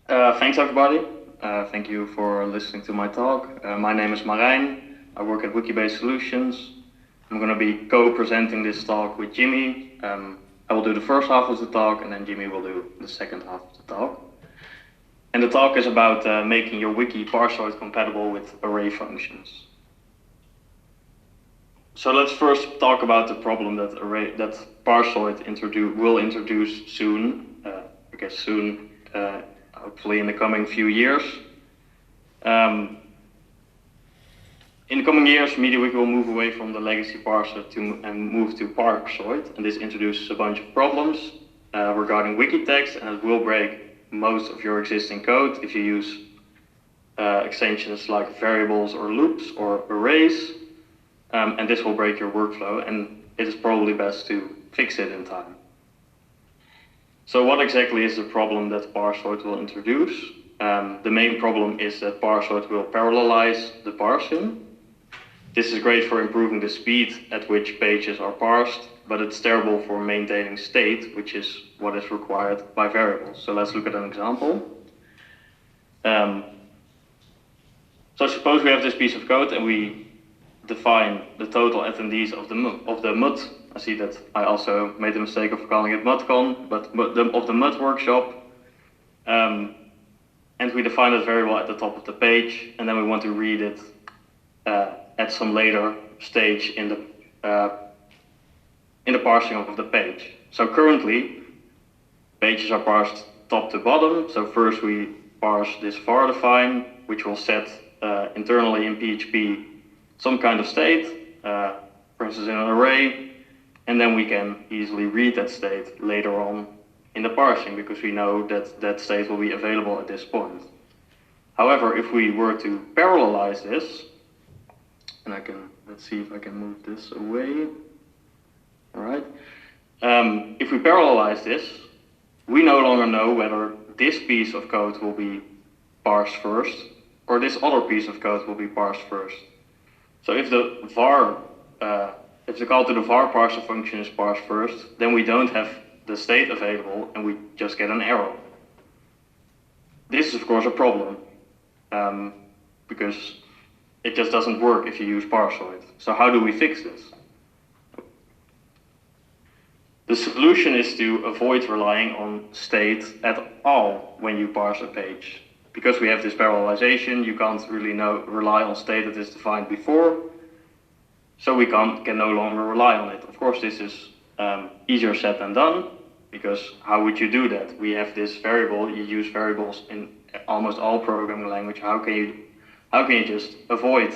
Thanks everybody. Thank you for listening to my talk. My name is Marijn. I work at Wiki-based solutions. I'm going to be co-presenting this talk with Jimmy. I will do the first half of the talk and then Jimmy will do the second half of the talk. And the talk is about making your wiki Parsoid compatible with ArrayFunctions. So let's first talk about the problem that Parsoid will introduce soon. I guess soon. Hopefully in the coming few years. In the coming years, MediaWiki will move away from the legacy parser and move to Parsoid, and this introduces a bunch of problems regarding wiki text, and it will break most of your existing code if you use extensions like variables or loops or arrays, and this will break your workflow, and it is probably best to fix it in time. So what exactly is the problem that Parsoid will introduce? The main problem is that Parsoid will parallelize the parsing. This is great for improving the speed at which pages are parsed, but it's terrible for maintaining state, which is what is required by variables. So let's look at an example. So suppose we have this piece of code and we define the total attendees of the MUD. I see that I also made the mistake of calling it MUDCon, but of the MUD workshop. And we define that variable at the top of the page, and then we want to read it at some later stage in the parsing of the page. So currently, pages are parsed top to bottom. So first we parse this var define, which will set internally in PHP some kind of state, for instance in an array, and then we can easily read that state later on in the parsing because we know that that state will be available at this point. However, if we were to parallelize this, and let's see if I can move this away. All right. If we parallelize this, we no longer know whether this piece of code will be parsed first or this other piece of code will be parsed first. So if the call to the var parser function is parsed first, then we don't have the state available and we just get an error. This is of course a problem because it just doesn't work if you use Parsoid. So how do we fix this? The solution is to avoid relying on state at all when you parse a page. Because we have this parallelization, you can't really rely on state that is defined before, so we can no longer rely on it. Of course, this is easier said than done, because how would you do that? We have this variable, you use variables in almost all programming language. How can you just avoid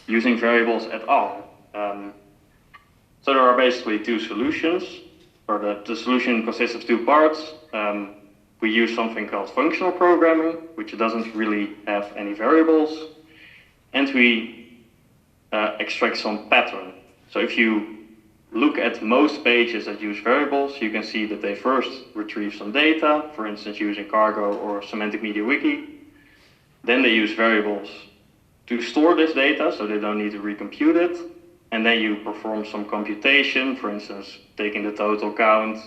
using variables at all? So there are basically two solutions, or the solution consists of two parts. We use something called functional programming, which doesn't really have any variables, and we extract some pattern. So if you look at most pages that use variables, you can see that they first retrieve some data, for instance using Cargo or Semantic MediaWiki. Then they use variables to store this data, so they don't need to recompute it. And then you perform some computation, for instance taking the total count,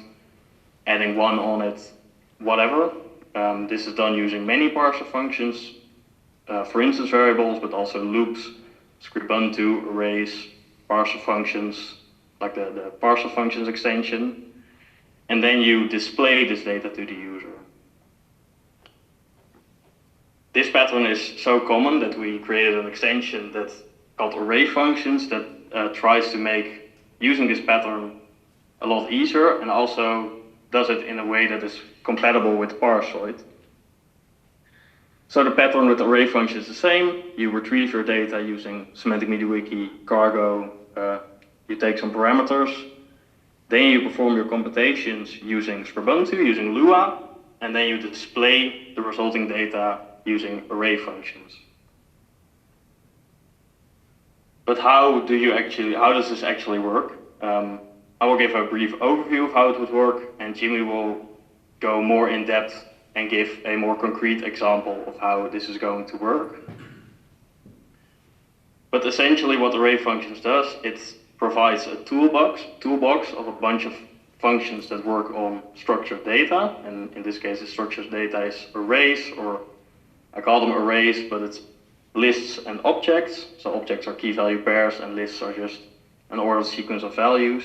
adding one on it, whatever. This is done using many parser functions, for instance variables, but also loops, scribuntu, arrays, parser functions, like the parser functions extension. And then you display this data to the user. This pattern is so common that we created an extension that's called ArrayFunctions that tries to make using this pattern a lot easier and also does it in a way that is compatible with Parsoid. So the pattern with ArrayFunctions is the same. You retrieve your data using Semantic MediaWiki, Cargo, you take some parameters, then you perform your computations using Scribuntu, using Lua, and then you display the resulting data using ArrayFunctions. But how does this actually work? I will give a brief overview of how it would work, and Jimmy will go more in depth and give a more concrete example of how this is going to work. But essentially what ArrayFunctions does, it provides a toolbox of a bunch of functions that work on structured data, and in this case the structured data is arrays, or I call them arrays, but it's lists and objects. So objects are key value pairs and lists are just an ordered sequence of values.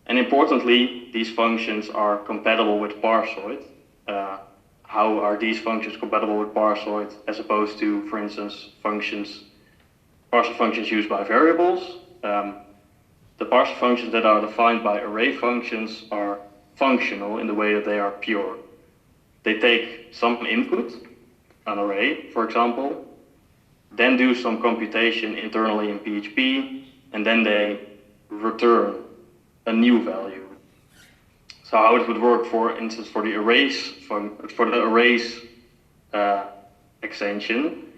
And importantly, these functions are compatible with Parsoid. How are these functions compatible with Parsoid as opposed to, for instance, parser functions used by variables? The parser functions that are defined by array functions are functional in the way that they are pure. They take some input, an array, for example, then do some computation internally in PHP, and then they return a new value. So how it would work, for instance, for the arrays extension,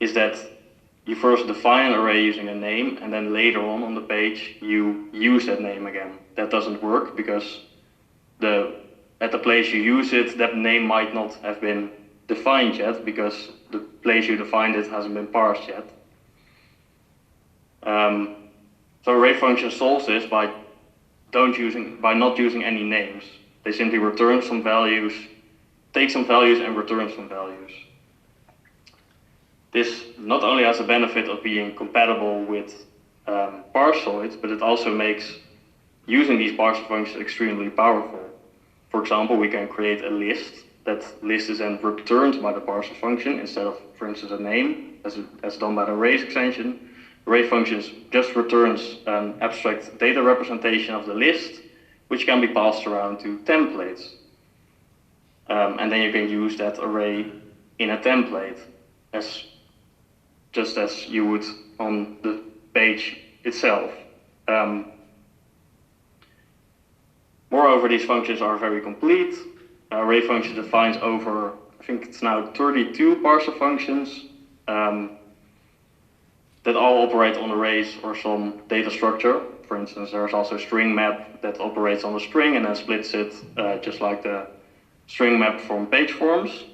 is that you first define an array using a name, and then later on the page you use that name again. That doesn't work because at the place you use it, that name might not have been defined yet because the place you defined it hasn't been parsed yet. So ArrayFunctions solves this by not using any names. They simply return some values, take some values and return some values. This not only has the benefit of being compatible with Parsoid, but it also makes using these parser functions extremely powerful. For example, we can create a list. That list is then returned by the parser function instead of, for instance, a name, as done by the arrays extension. ArrayFunctions just returns an abstract data representation of the list, which can be passed around to templates. And then you can use that array in a template, just as you would on the page itself. Moreover, these functions are very complete. ArrayFunctions defines over, I think it's now 32 parser functions that all operate on arrays or some data structure. For instance, there's also string map that operates on a string and then splits it just like the string map from page forms.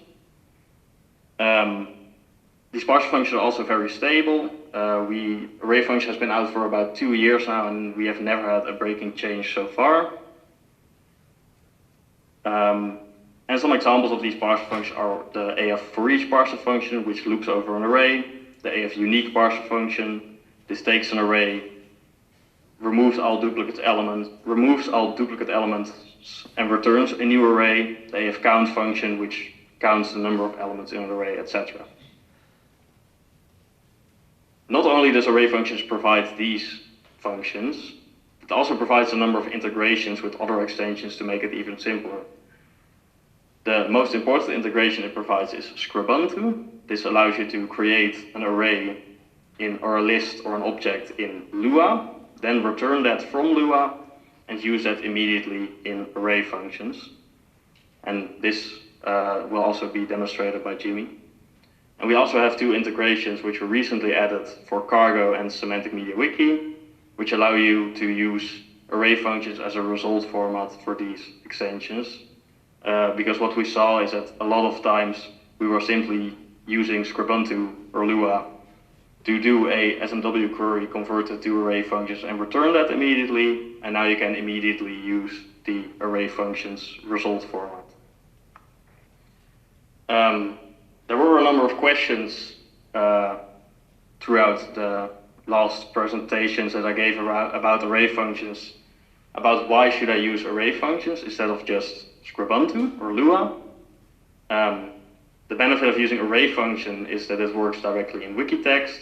These parser functions are also very stable. ArrayFunctions has been out for about 2 years now, and we have never had a breaking change so far. And some examples of these parser functions are the AF for each parser function, which loops over an array, the AF unique parser function. This takes an array, removes all duplicate elements and returns a new array, the AF count function, which counts the number of elements in an array, etc. Not only does ArrayFunctions provide these functions, it also provides a number of integrations with other extensions to make it even simpler. The most important integration it provides is Scribunto. This allows you to create an array or a list or an object in Lua, then return that from Lua and use that immediately in ArrayFunctions. And this will also be demonstrated by Jimmy. And we also have 2 integrations which were recently added for Cargo and Semantic MediaWiki, which allow you to use ArrayFunctions as a result format for these extensions. Because what we saw is that a lot of times we were simply using Scribunto or Lua to do a SMW query converted to ArrayFunctions and return that immediately, and now you can immediately use the ArrayFunctions result format. There were a number of questions throughout the last presentations that I gave about ArrayFunctions, about why should I use ArrayFunctions instead of just Scribunto or Lua. The benefit of using ArrayFunction is that it works directly in wiki text.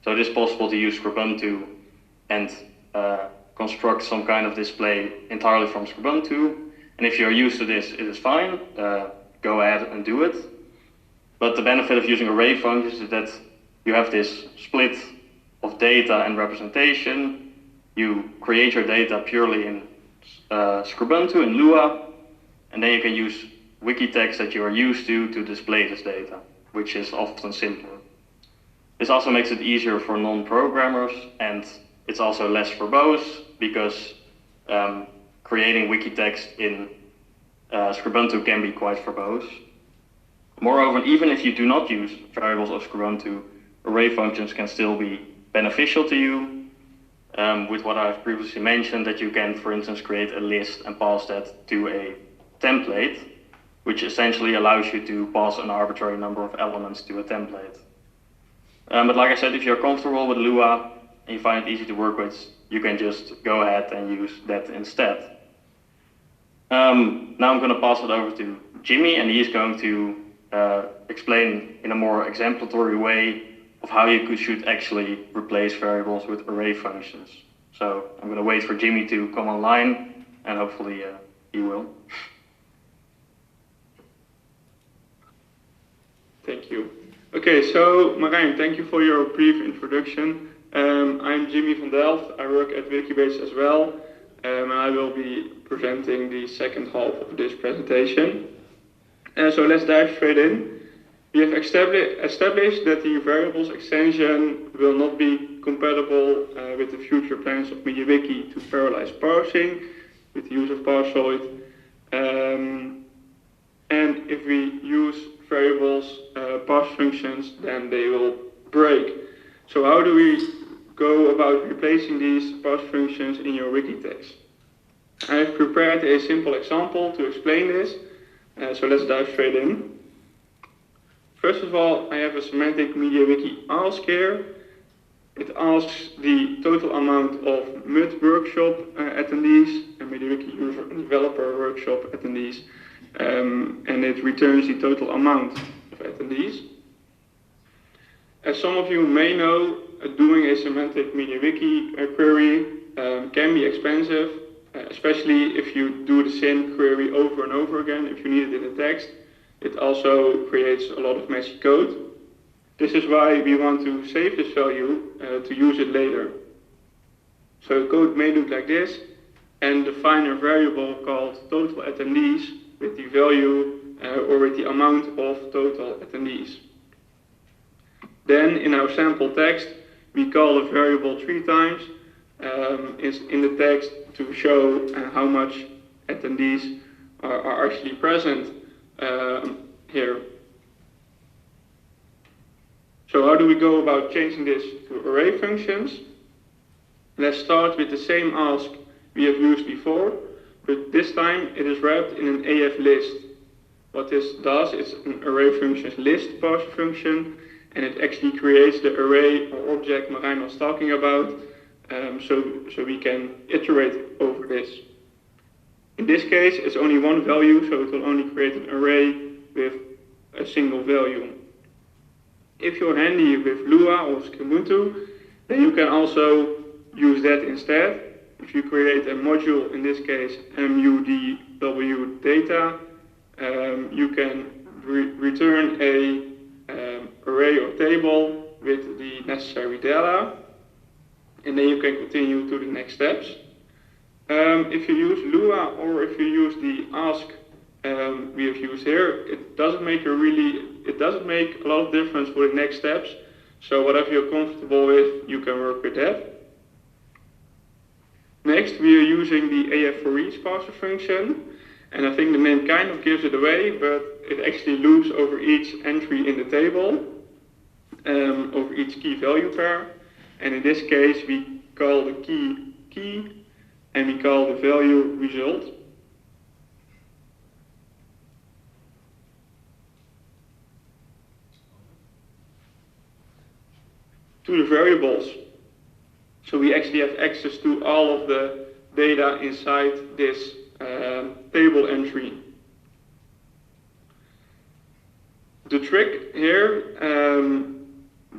So it is possible to use Scribunto and construct some kind of display entirely from Scribunto. And if you're used to this, it is fine. Go ahead and do it. But the benefit of using ArrayFunctions is that you have this split of data and representation. You create your data purely in Scribunto, in Lua, and then you can use wiki text that you are used to display this data, which is often simpler. This also makes it easier for non-programmers, and it's also less verbose because creating wiki text in Scribunto can be quite verbose. Moreover, even if you do not use variables of Scribunto, ArrayFunctions can still be beneficial to you. with what I've previously mentioned, that you can, for instance, create a list and pass that to a template, which essentially allows you to pass an arbitrary number of elements to a template. But like I said, if you're comfortable with Lua and you find it easy to work with, you can just go ahead and use that instead. Now I'm going to pass it over to Jimmy, and he's going to explain in a more exemplary way of how you should actually replace variables with array functions. So I'm going to wait for Jimmy to come online, and hopefully he will. Thank you. Okay, so Marijn, thank you for your brief introduction. I'm Jimmy van Delft. I work at Wikibase as well, and I will be presenting the second half of this presentation. So let's dive straight in. We have established that the variables extension will not be compatible with the future plans of MediaWiki to parallelize parsing with the use of Parsoid. And if we use variables parse functions, then they will break. So how do we go about replacing these parse functions in your wiki text? I have prepared a simple example to explain this, so let's dive straight in. First of all, I have a Semantic MediaWiki ask here. It asks the total amount of MUD workshop attendees and MediaWiki user and developer workshop attendees, and it returns the total amount of attendees. As some of you may know, doing a Semantic MediaWiki query can be expensive, especially if you do the same query over and over again. If you need it in the text, it also creates a lot of messy code. This is why we want to save this value to use it later. So code may look like this, and define a variable called total attendees with the value or with the amount of total attendees. Then in our sample text, we call a variable 3 times in the text to show how much attendees are actually present here. So how do we go about changing this to array functions? Let's start with the same ask we have used before, but this time it is wrapped in an AF list. What this does is an array functions list parse function, and it actually creates the array or object Marijn was talking about, so we can iterate over this. In this case, it's only one value, so it will only create an array with a single value. If you're handy with Lua or Ubuntu, then you can also use that instead. If you create a module, in this case mudw data, you can return a array or table with the necessary data, and then you can continue to the next steps. If you use Lua or if you use the ask we have used here, it doesn't make a lot of difference for the next steps. So whatever you're comfortable with, you can work with that. Next, we are using the AF for each parser function, and I think the name kind of gives it away, but it actually loops over each entry in the table, over each key value pair, and in this case we call the key and we call the value result. To the variables. So we actually have access to all of the data inside this table entry. The trick here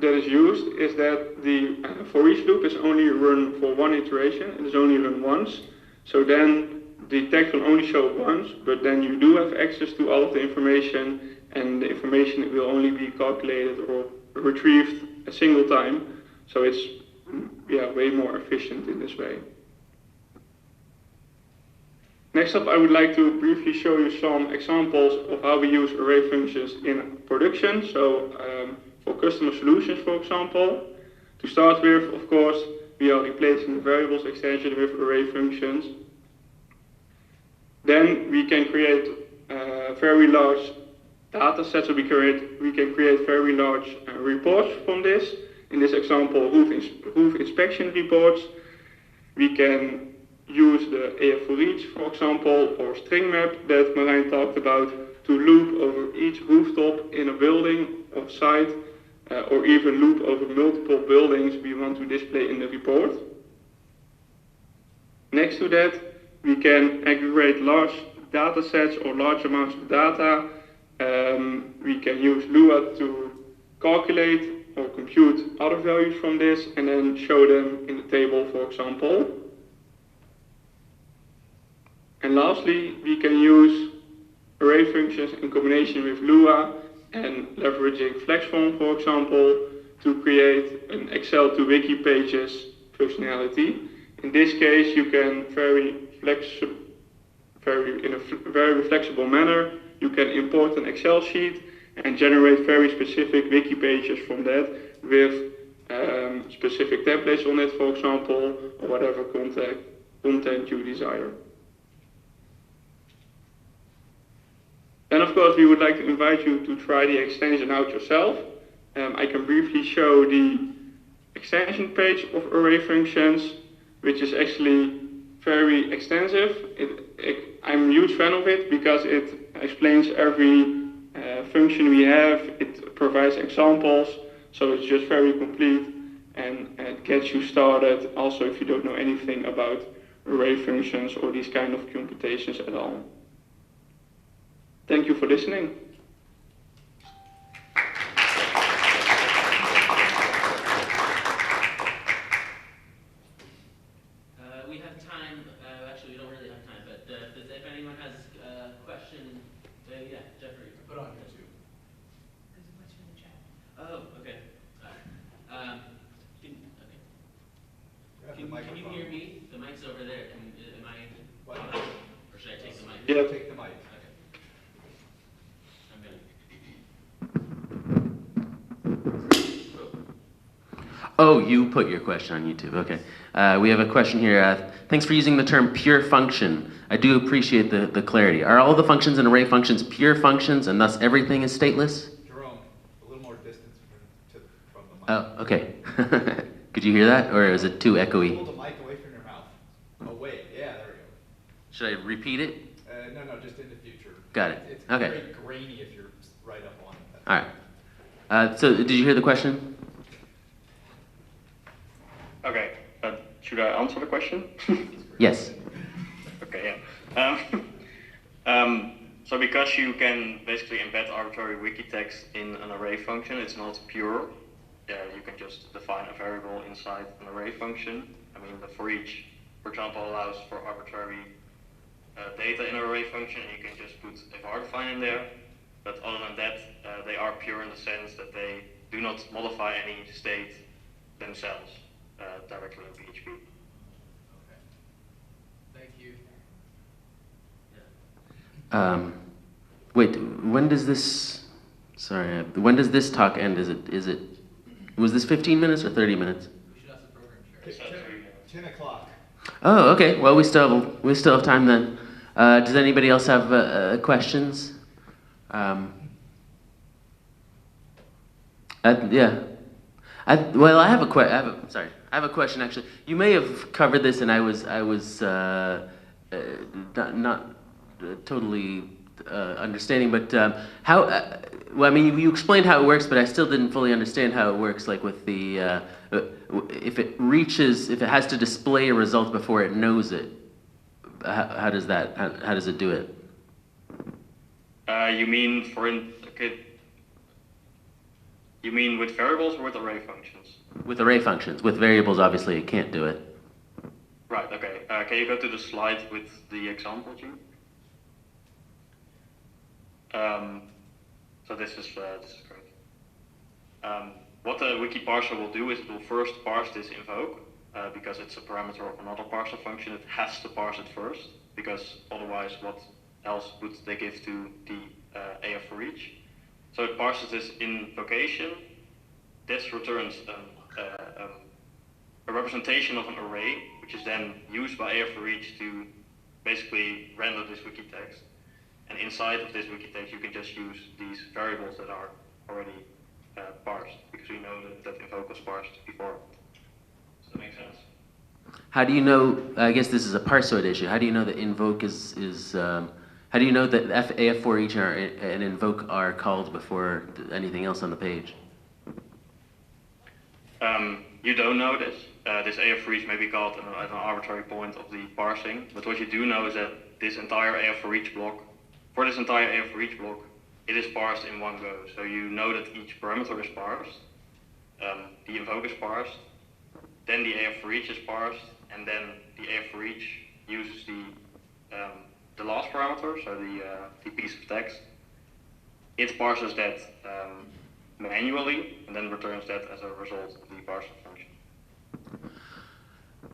that is used is that the for each loop is only run for one iteration. It is only run once. So then the text will only show once, but then you do have access to all of the information, and the information will only be calculated or retrieved a single time. So it's way more efficient in this way. Next up, I would like to briefly show you some examples of how we use array functions in production. So for customer solutions, for example, to start with, of course, we are replacing the variables extension with array functions. Then we can create very large data sets, so we can create very large reports from this. In this example, roof inspection reports. We can use the AF for each, for example, or string map that Marijn talked about to loop over each rooftop in a building or site, or even loop over multiple buildings we want to display in the report. Next to that, we can aggregate large data sets or large amounts of data. We can use Lua to calculate or compute other values from this and then show them in the table, for example. And lastly, we can use array functions in combination with Lua and leveraging FlexForm, for example, to create an Excel to Wiki pages functionality. In this case, you can in a very flexible manner, you can import an Excel sheet and generate very specific wiki pages from that with specific templates on it, for example, or whatever content you desire. Then, of course, we would like to invite you to try the extension out yourself. I can briefly show the extension page of ArrayFunctions, which is actually very extensive. I'm a huge fan of it because it explains every function we have. It provides examples, so it's just very complete and it gets you started also if you don't know anything about array functions or these kind of computations at all. Thank you for listening. We have time, actually we don't really have time, but if anyone has a question, yeah, Jeffrey. Put on YouTube. There's a question in the chat. Oh, okay. Can you hear me? The mic's over there. Am I What? on? Or should I take the mic? Yeah. Take the mic. Okay. Oh, you put your question on YouTube. Okay. We have a question here. Thanks for using the term pure function. I do appreciate the clarity. Are all the functions in array functions pure functions and thus everything is stateless? Jerome, a little more distance from the mic. Oh, okay. Could you hear that, or is it too echoey? Hold the mic away from your mouth. Away. Yeah, there we go. Should I repeat it? No, just in the future. Got it. It's Okay. very grainy if you're right up on it. All right. So did you hear the question? Okay, should I answer the question? Yes. Okay, yeah. So because you can basically embed arbitrary wiki text in an array function, it's not pure. You can just define a variable inside an array function. I mean, the for each, for example, allows for arbitrary data in an array function, and you can just put a var define in there. But other than that, they are pure in the sense that they do not modify any state themselves directly in PHP. Okay. Thank you. Wait, when does this? Sorry, when does this talk end? Is it? Was this 15 minutes or 30 minutes? We should ask the program It's chair. at 3 minutes. 10 o'clock. Oh, okay. Well, we still have time then. Does anybody else have questions? Yeah. I have a question actually. You may have covered this, and I was not totally understanding. But how? Well, I mean, you explained how it works, but I still didn't fully understand how it works. Like with the if it has to display a result before it knows it. How does that? How does it do it? You mean you mean with variables or with array functions? With array functions. With variables, obviously, it can't do it. Right. Okay. Can you go to the slide with the example, Jim? So this is great. What the wiki parser will do is it will first parse this invoke because it's a parameter of another parser function. It has to parse it first because otherwise, what else would they give to the AF for each? So it parses this invocation. This returns a representation of an array, which is then used by AF for each to basically render this wiki text. And inside of this wiki text, you can just use these variables that are already parsed, because we know that invoke was parsed before. Does that make sense? How do you know, I guess this is a parsoid issue, how do you know that invoke how do you know that AF for each and invoke are called before anything else on the page? You don't know this. This AF for each may be called at an arbitrary point of the parsing, but what you do know is that this entire AF for each block, it is parsed in one go. So you know that each parameter is parsed, the invoke is parsed, then the AF for each is parsed, and then the AF for each uses the last parameter, so the piece of text. It parses that manually, and then returns that as a result of the parser function.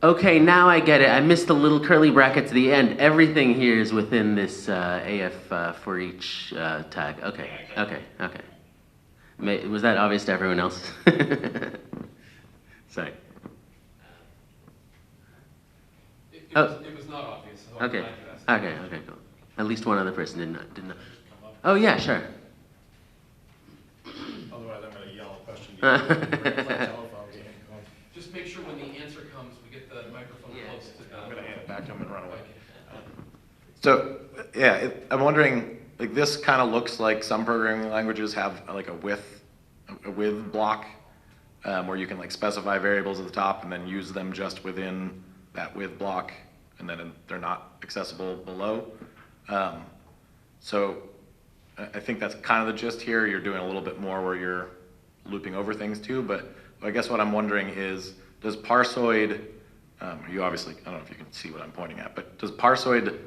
Okay, now I get it. I missed the little curly bracket to the end. Everything here is within this AF for each tag. Okay, okay, okay. Was that obvious to everyone else? Sorry. It was not obvious. So Okay. Okay, cool. At least one other person did not. Oh yeah, sure. Otherwise, I'm going to yell a question. Telephone game. Just make sure when the answer comes, we get the microphone close to. I'm going to hand it back to him and run away. So yeah, I'm wondering, like this kind of looks like some programming languages have like a with block, where you can like specify variables at the top and then use them just within that with block, and then they're not accessible below. So I think that's kind of the gist here. You're doing a little bit more where you're looping over things too, but I guess what I'm wondering is, does Parsoid, you obviously, I don't know if you can see what I'm pointing at, but does Parsoid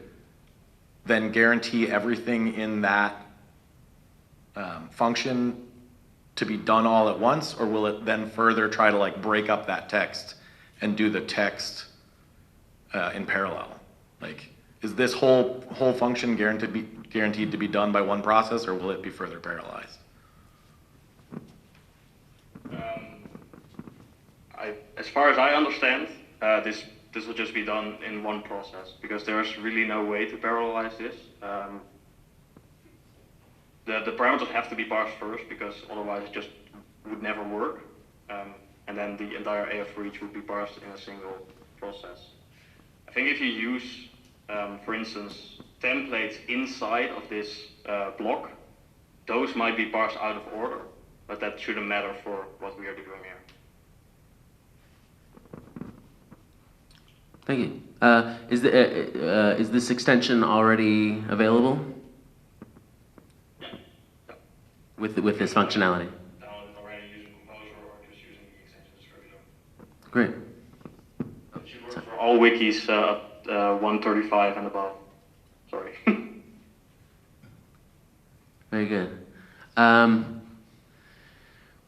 then guarantee everything in that function to be done all at once, or will it then further try to like break up that text and do the text in parallel? Like, is this whole function guaranteed to be done by one process, or will it be further parallelized? As far as I understand, this will just be done in one process, because there's really no way to parallelize this. The parameters have to be parsed first, because otherwise it just would never work. And then the entire AF for each would be parsed in a single process. I think if you use, for instance, templates inside of this block, those might be parsed out of order, but that shouldn't matter for what we are doing here. Thank you. Is this extension already available? Yeah. With this functionality? Downloaded already using Composer or just using the extension descriptor. Great. It should work for all wikis 135 and above. Sorry. Very good.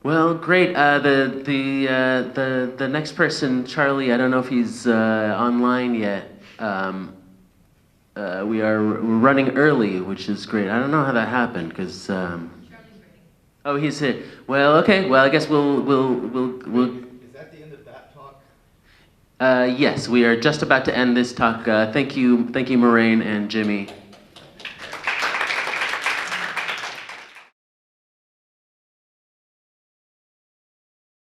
Well, great. The next person, Charlie, I don't know if he's online yet. We're running early, which is great. I don't know how that happened, because. Oh, he's here. Well, okay. Well, I guess we'll. Is that the end of that talk? Yes, we are just about to end this talk. Thank you, Marijn and Jimmy.